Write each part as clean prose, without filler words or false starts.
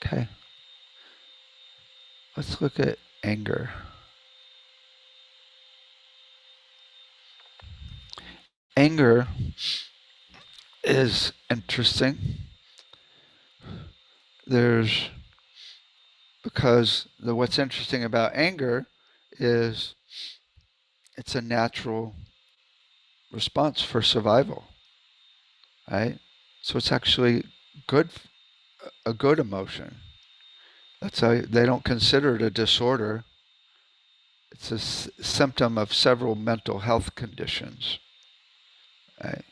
Okay, let's look at anger. Anger is interesting. There's what's interesting about anger is it's a natural response for survival, right? So it's actually good, a good emotion. That's how they don't consider it a disorder. It's a symptom of several mental health conditions, right?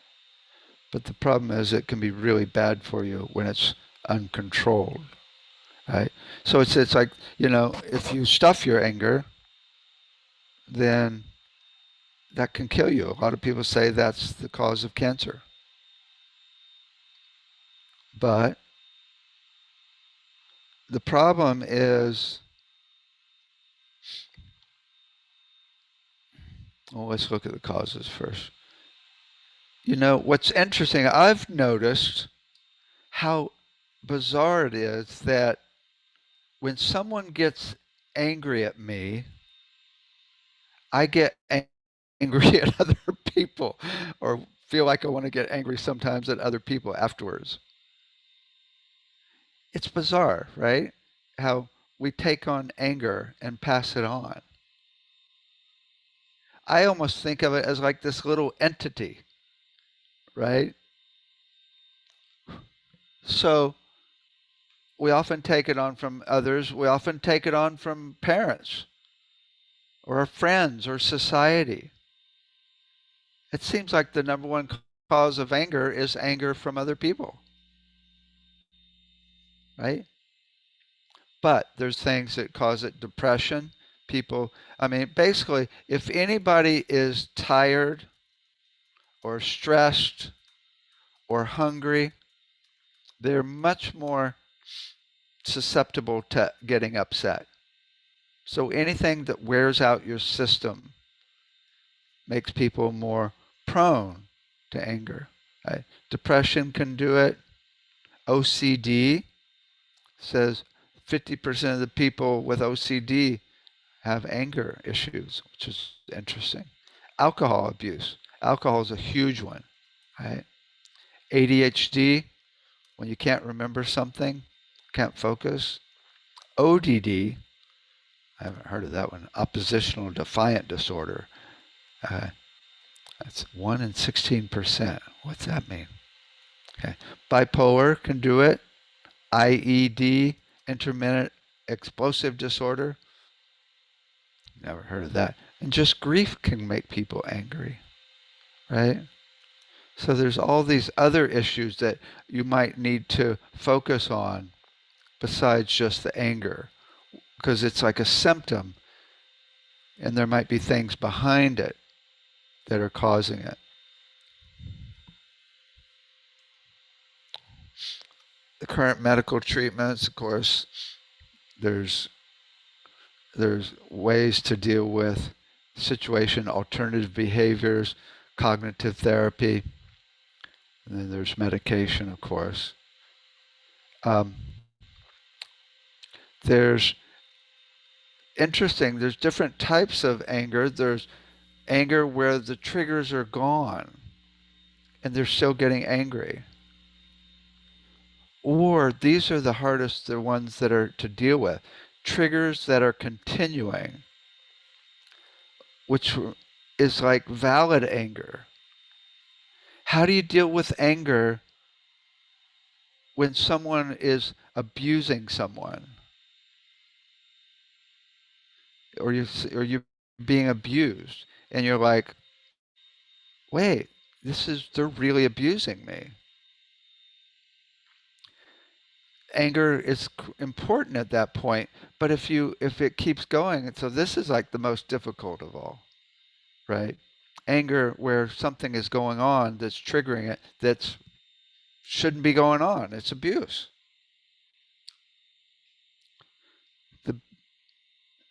But the problem is it can be really bad for you when it's uncontrolled, right? So it's like, if you stuff your anger, then that can kill you. A lot of people say that's the cause of cancer. But the problem is, well, let's look at the causes first. What's interesting, I've noticed how bizarre it is that when someone gets angry at me, I get angry at other people or feel like I want to get angry sometimes at other people afterwards. It's bizarre, right? How we take on anger and pass it on. I almost think of it as like this little entity, right? So we often take it on from others. We often take it on from parents or our friends or society. It seems like the number one cause of anger is anger from other people, right? But there's things that cause it: depression. People, I mean, basically, if anybody is tired or stressed or hungry, they're much more susceptible to getting upset. So anything that wears out your system makes people more prone to anger. Right? Depression can do it. OCD says 50% of the people with OCD have anger issues, which is interesting. Alcohol abuse. Alcohol is a huge one. Right? ADHD, when you can't remember something, can't focus. ODD, I haven't heard of that one. Oppositional defiant disorder. Uh, that's 1 in 16%. What's that mean? Okay. Bipolar can do it. IED, intermittent explosive disorder. Never heard of that. And just grief can make people angry, right? So there's all these other issues that you might need to focus on besides just the anger, because it's like a symptom and there might be things behind it that are causing it. The current medical treatments, of course, there's there's ways to deal with situation, alternative behaviors, cognitive therapy, and then there's medication, of course. Um, there's interesting, there's different types of anger. There's anger where the triggers are gone and they're still getting angry. Or these are the hardest, the ones that are to deal with. Triggers that are continuing, which is like valid anger. How do you deal with anger when someone is abusing someone, or you being abused, and you're like, wait, they're really abusing me. Anger is important at that point, but if it keeps going, so this is like the most difficult of all, right? Anger where something is going on that's triggering it that shouldn't be going on. It's abuse. The,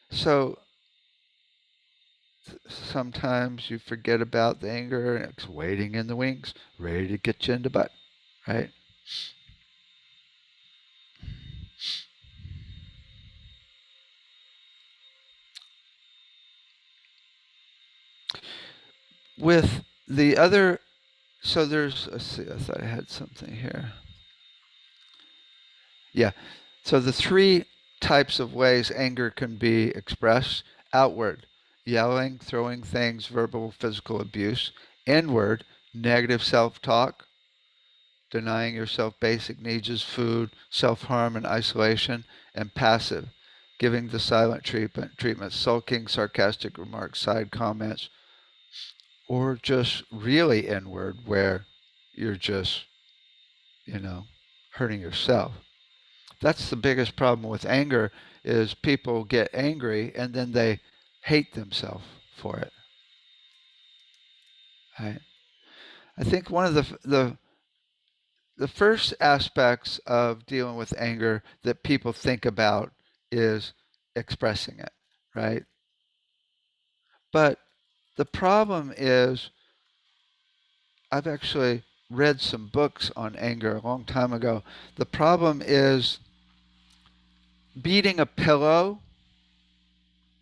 so sometimes you forget about the anger and it's waiting in the wings, ready to get you in the butt, right? with the other, so there's, let's see, I thought I had something here. Yeah. So the three types of ways anger can be expressed: outward, yelling, throwing things, verbal, physical abuse; inward, negative self talk, denying yourself basic needs as food, self harm, and isolation; and passive, giving the silent treatment, sulking, sarcastic remarks, side comments, or just really inward, where you're just, you know, hurting yourself. That's the biggest problem with anger, is people get angry and then they hate themselves for it. Right? I think one of the first aspects of dealing with anger that people think about is expressing it, right? But the problem is, I've actually read some books on anger a long time ago. The problem is, beating a pillow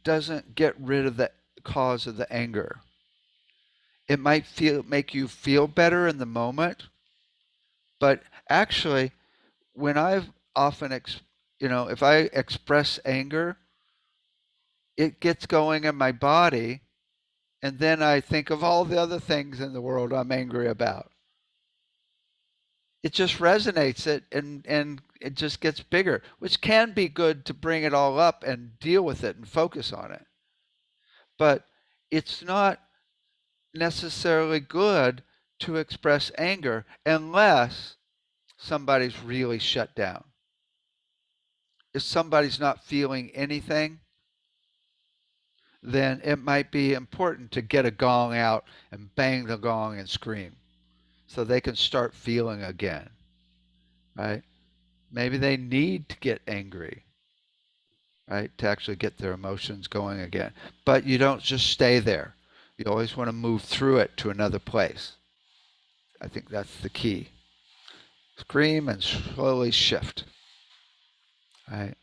doesn't get rid of the cause of the anger. It might make you feel better in the moment, but actually, when I've often if I express anger, it gets going in my body, and then I think of all the other things in the world I'm angry about. It just resonates it, and it just gets bigger, which can be good to bring it all up and deal with it and focus on it. But it's not necessarily good to express anger unless somebody's really shut down. If somebody's not feeling anything, then it might be important to get a gong out and bang the gong and scream so they can start feeling again, right? Maybe they need to get angry, right, to actually get their emotions going again. But you don't just stay there. You always want to move through it to another place. I think that's the key. Scream and slowly shift, right?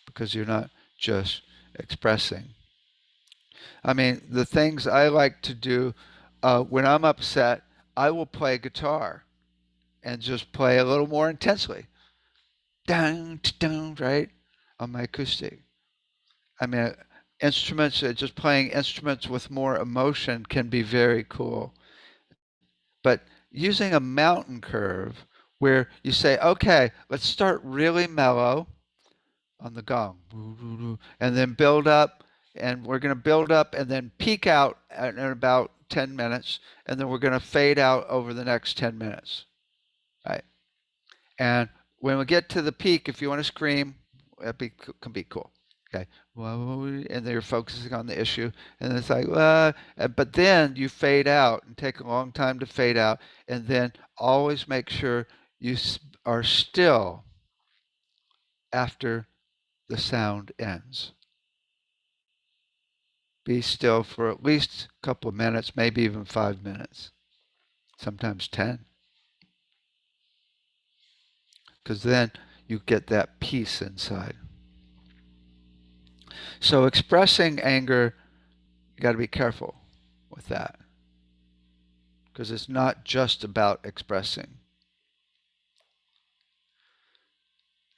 Because you're not just expressing. I mean, the things I like to do when I'm upset, I will play guitar and just play a little more intensely. Down, down, right? On my acoustic. I mean, instruments, just playing instruments with more emotion can be very cool. But using a mountain curve where you say, okay, let's start really mellow on the gong, and then build up, and we're going to build up and then peak out in about 10 minutes, and then we're going to fade out over the next 10 minutes, right? And when we get to the peak, if you want to scream, can be cool. Okay, and then you're focusing on the issue, and it's like, but then you fade out and take a long time to fade out, and then always make sure you are still after the sound ends. Be still for at least a couple of minutes, maybe even 5 minutes, sometimes 10, because then you get that peace inside. So expressing anger, you got to be careful with that, because it's not just about expressing.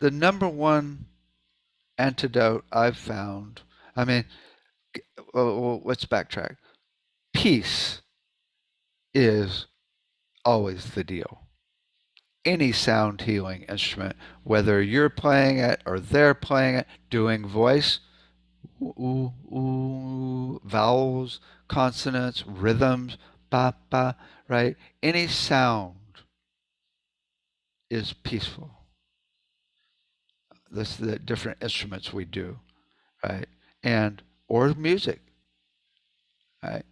The number one antidote I've found, I mean, well, let's backtrack. Peace is always the deal. Any sound healing instrument, whether you're playing it or they're playing it, doing voice, ooh, ooh, vowels, consonants, rhythms, ba, ba, right? Any sound is peaceful. This the different instruments we do, right? And or music, right?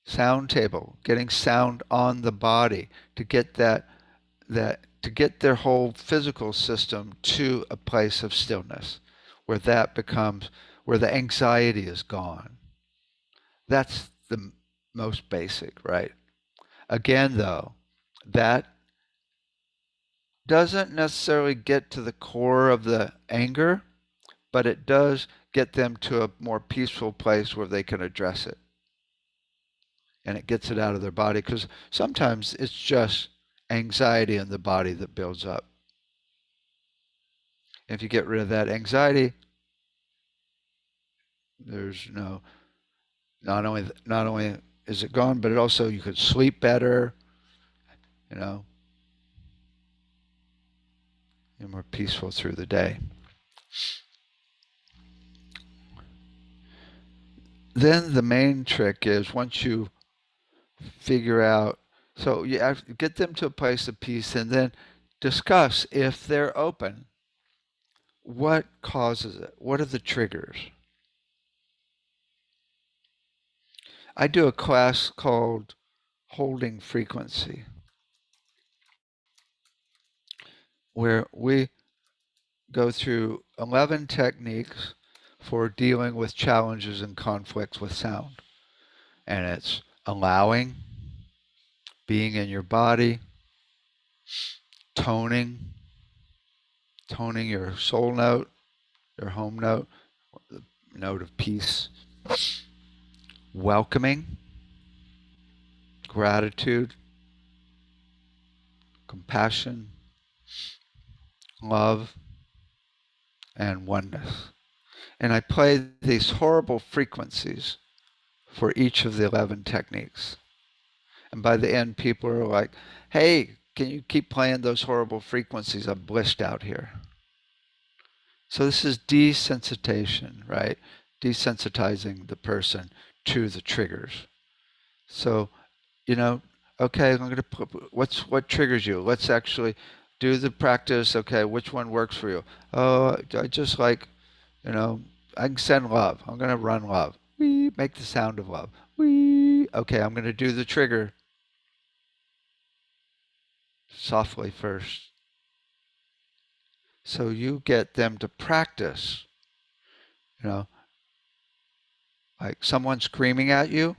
Sound table, getting sound on the body to get to get their whole physical system to a place of stillness, where that becomes, where the anxiety is gone. That's the most basic, right? Again, though, that doesn't necessarily get to the core of the anger, but it does get them to a more peaceful place where they can address it. and it gets it out of their body, because sometimes it's just anxiety in the body that builds up. If you get rid of that anxiety, there's no, not only is it gone, but it also, you could sleep better, you know, you're more peaceful through the day. Then the main trick is, once you figure out, so you have to get them to a place of peace, and then discuss, if they're open, what causes it? What are the triggers? I do a class called Holding Frequency, where we go through 11 techniques for dealing with challenges and conflicts with sound. And it's allowing, being in your body, toning, toning your soul note, your home note, the note of peace, welcoming, gratitude, compassion, love, and oneness. And I play these horrible frequencies for each of the 11 techniques. And by the end, people are like, hey, can you keep playing those horrible frequencies? I'm blissed out here. So this is desensitization, right? Desensitizing the person to the triggers. So, you know, okay, I'm going to put, what triggers you? Let's actually do the practice. Okay, which one works for you? Oh, I just like, you know, I can send love. I'm going to run love. Wee, make the sound of love. Wee. Okay, I'm going to do the trigger softly first. So you get them to practice, you know, like someone screaming at you.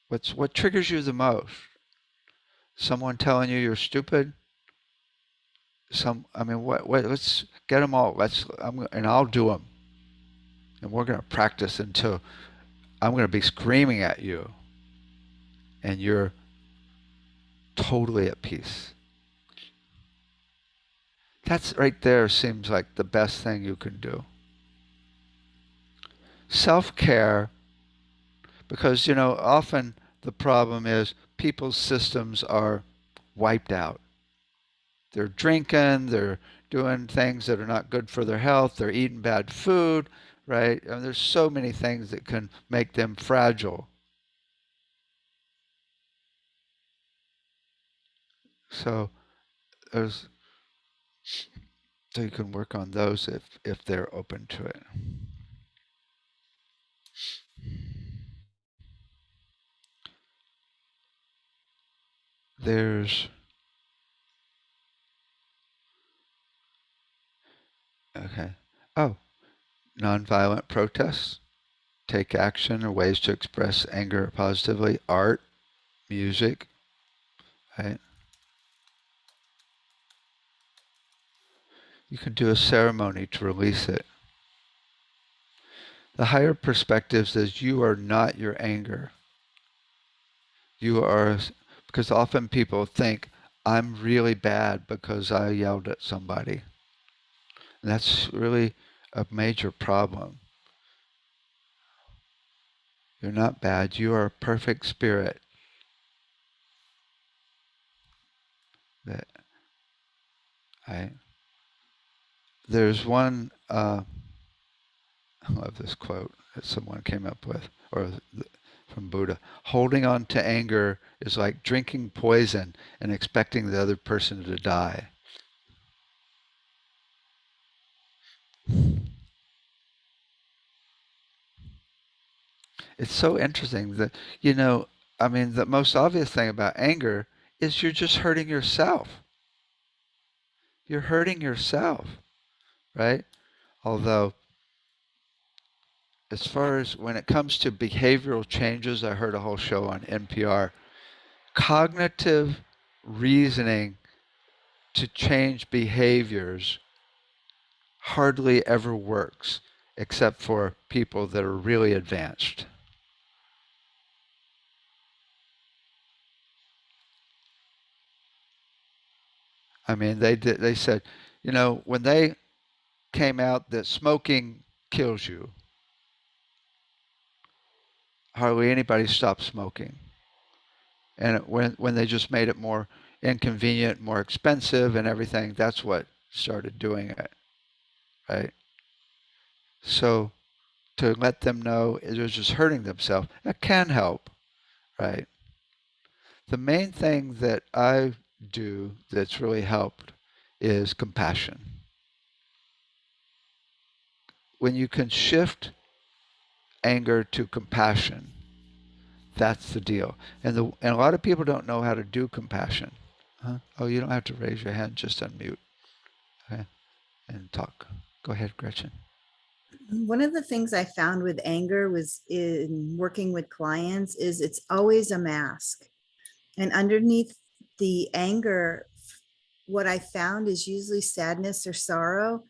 What triggers you the most? Someone telling you you're stupid? I mean, what, let's get them all. And I'll do them. And we're going to practice until I'm going to be screaming at you and you're totally at peace. That's right there, seems like the best thing you can do. Self-care, because, often the problem is people's systems are wiped out. They're drinking, they're doing things that are not good for their health, they're eating bad food, right? I mean, there's so many things that can make them fragile. So there's so you can work on those if they're open to it. There's okay. Oh, nonviolent protests, take action, or ways to express anger positively, art, music, right? You can do a ceremony to release it. The higher perspective says you are not your anger. You are, because often people think, I'm really bad because I yelled at somebody. And that's really a major problem. You're not bad. You are a perfect spirit. That I there's one. I love this quote that someone came up with, or from Buddha. Holding on to anger is like drinking poison and expecting the other person to die. It's so interesting that, I mean, the most obvious thing about anger is you're just hurting yourself. You're hurting yourself, right? Although, as far as when it comes to behavioral changes, I heard a whole show on NPR. Cognitive reasoning to change behaviors hardly ever works, except for people that are really advanced. I mean, they said, when they came out that smoking kills you, hardly anybody stopped smoking. And when they just made it more inconvenient, more expensive, and everything, that's what started doing it, right? So to let them know they're just hurting themselves, that can help, right? The main thing that I do that's really helped is compassion. When you can shift anger to compassion, that's the deal. And a lot of people don't know how to do compassion. Huh? Oh, you don't have to raise your hand, just unmute, okay, and talk. Go ahead, Gretchen. One of the things I found with anger was in working with clients is it's always a mask. And underneath the anger, what I found is usually sadness or sorrow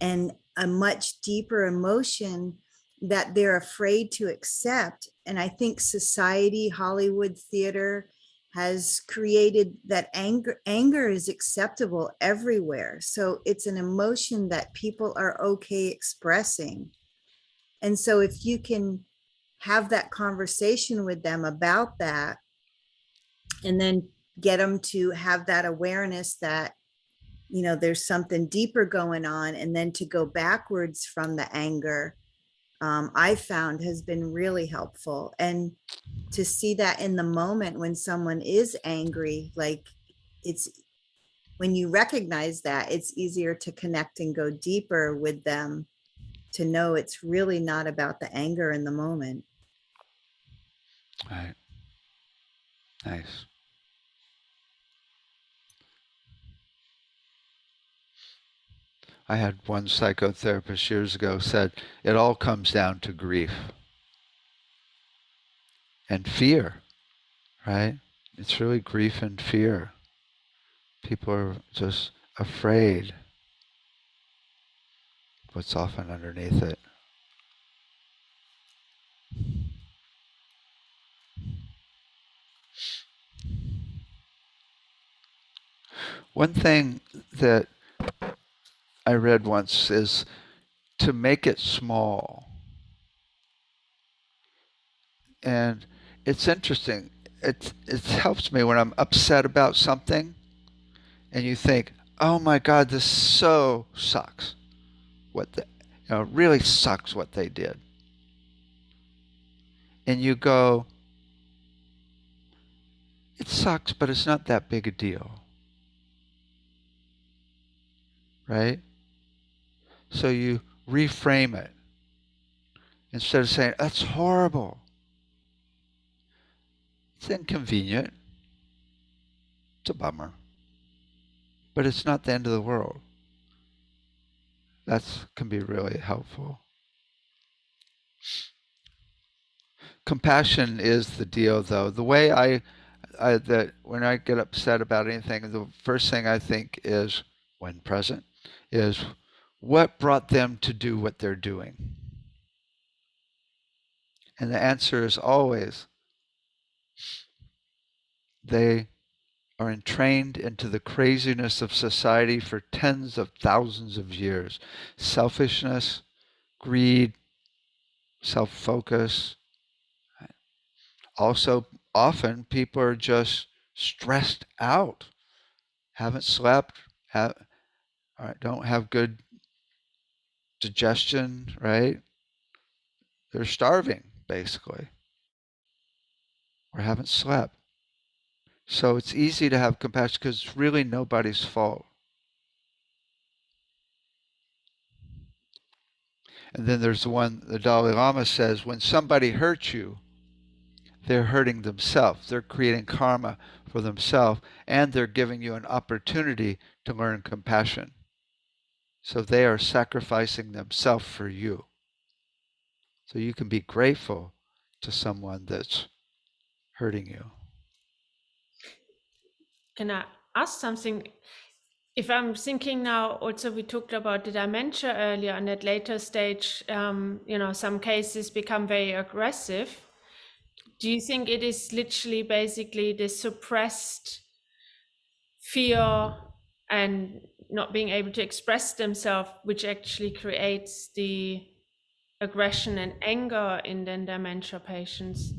and a much deeper emotion that they're afraid to accept. And I think society, Hollywood, theater has created that anger is acceptable everywhere. So it's an emotion that people are okay expressing. And so if you can have that conversation with them about that, and then get them to have that awareness that, there's something deeper going on, and then to go backwards from the anger, I found has been really helpful. And to see that in the moment when someone is angry, like, it's when you recognize that, it's easier to connect and go deeper with them, to know it's really not about the anger in the moment. All right. Nice. I had one psychotherapist years ago said it all comes down to grief and fear, right? It's really grief and fear. People are just afraid what's often underneath it. One thing that I read once is to make it small. And it's interesting. It helps me when I'm upset about something and you think, oh my God, this so sucks. Really sucks what they did. And you go, it sucks, but it's not that big a deal. Right? So you reframe it. Instead of saying, that's horrible. It's inconvenient. It's a bummer. But it's not the end of the world. That can be really helpful. Compassion is the deal, though. The way that when I get upset about anything, the first thing I think is, when present, is what brought them to do what they're doing. And the answer is always, they are entrained into the craziness of society for tens of thousands of years. Selfishness, greed, self-focus. Also, often people are just stressed out, haven't slept, don't have good digestion, right? They're starving, basically, or haven't slept. So it's easy to have compassion because it's really nobody's fault. And then there's the one the Dalai Lama says, when somebody hurts you, they're hurting themselves. They're creating karma for themselves, and they're giving you an opportunity to learn compassion. So they are sacrificing themselves for you. So you can be grateful to someone that's hurting you. Can I ask something? If I'm thinking now, also we talked about the dementia earlier, and at later stage, some cases become very aggressive. Do you think it is literally basically the suppressed fear and not being able to express themselves, which actually creates the aggression and anger in the dementia patients.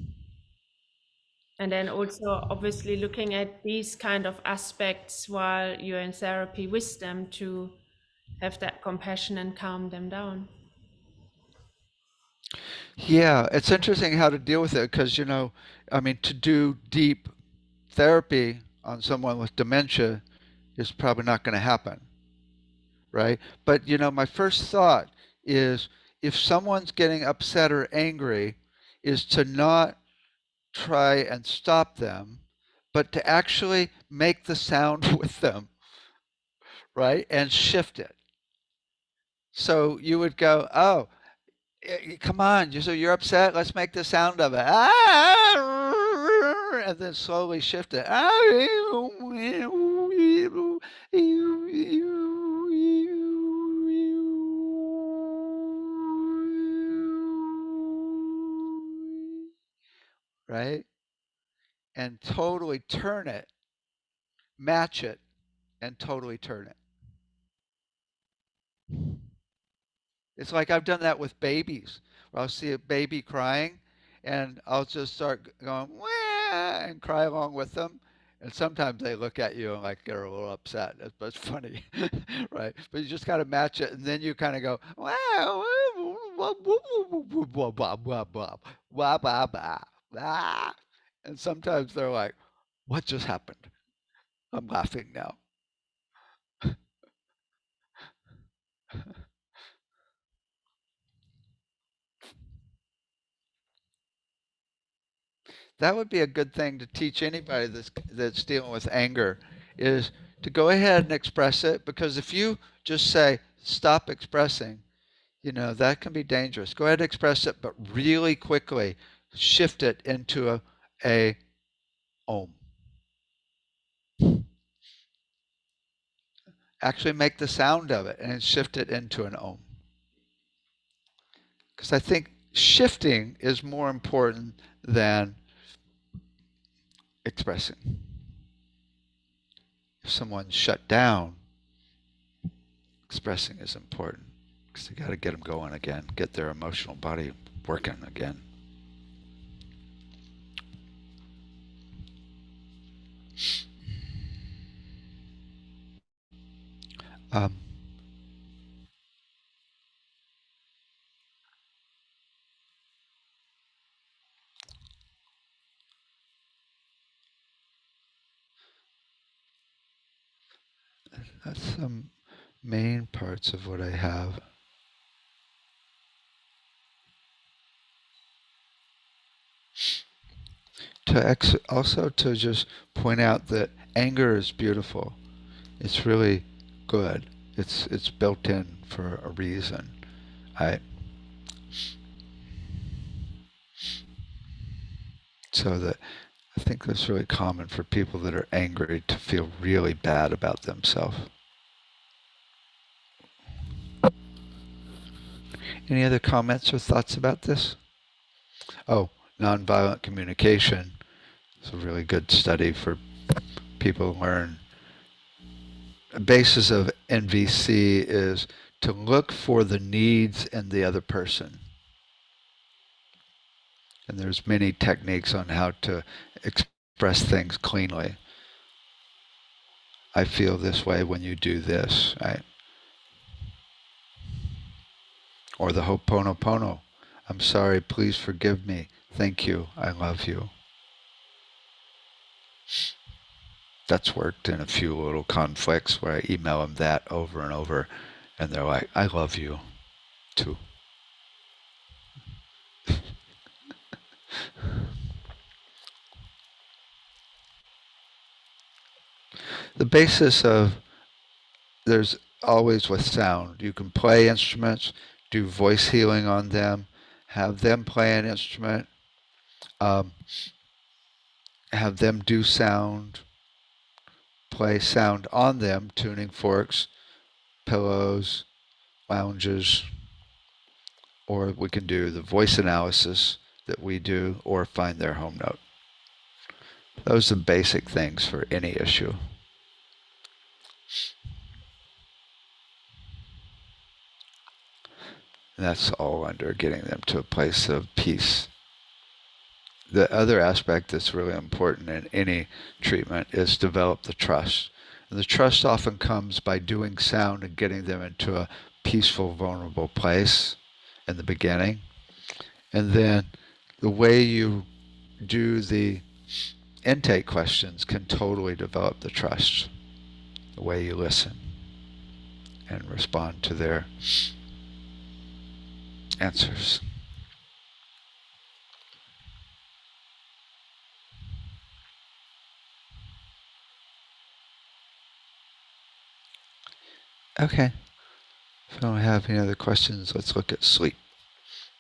And then also obviously looking at these kind of aspects while you're in therapy with them to have that compassion and calm them down. Yeah, it's interesting how to deal with it because, I mean, to do deep therapy on someone with dementia is probably not going to happen, right? But, my first thought is if someone's getting upset or angry, is to not try and stop them, but to actually make the sound with them, right? And shift it. So you would go, oh, come on, so you're upset? Let's make the sound of it. And then slowly shift it. Right? And totally turn it, match it, and totally turn it. It's like I've done that with babies. Where I'll see a baby crying, and I'll just start going wah and cry along with them. And sometimes they look at you and like get a little upset. But it's funny, right? But you just got to match it, and then you kind of go wow, blah blah blah blah blah blah. And sometimes they're like, "What just happened?" I'm laughing now. That would be a good thing to teach anybody that's dealing with anger is to go ahead and express it, because if you just say stop expressing, that can be dangerous. Go ahead and express it, but really quickly shift it into a om. Actually make the sound of it and shift it into an om. Because I think shifting is more important than expressing. If someone's shut down, expressing is important because you got to get them going again, get their emotional body working again. Um, that's some main parts of what I have. Also to just point out that anger is beautiful. It's really good. It's built in for a reason. I so that I think that's really common for people that are angry to feel really bad about themselves. Any other comments or thoughts about this? Oh, nonviolent communication. It's a really good study for people to learn. The basis of NVC is to look for the needs in the other person. And there's many techniques on how to express things cleanly. I feel this way when you do this, right? Or the Ho'oponopono. I'm sorry, please forgive me. Thank you, I love you. That's worked in a few little conflicts where I email them that over and over, and they're like, I love you too. The basis of there's always with sound. You can play instruments, do voice healing on them, have them play an instrument, um, have them do sound, play sound on them, tuning forks, pillows, lounges, or we can do the voice analysis that we do, or find their home note. Those are the basic things for any issue. And that's all under getting them to a place of peace. The other aspect that's really important in any treatment is develop the trust. And the trust often comes by doing sound and getting them into a peaceful, vulnerable place in the beginning. And then the way you do the intake questions can totally develop the trust. The way you listen and respond to their answers. Okay. If you don't have any other questions, let's look at sleep.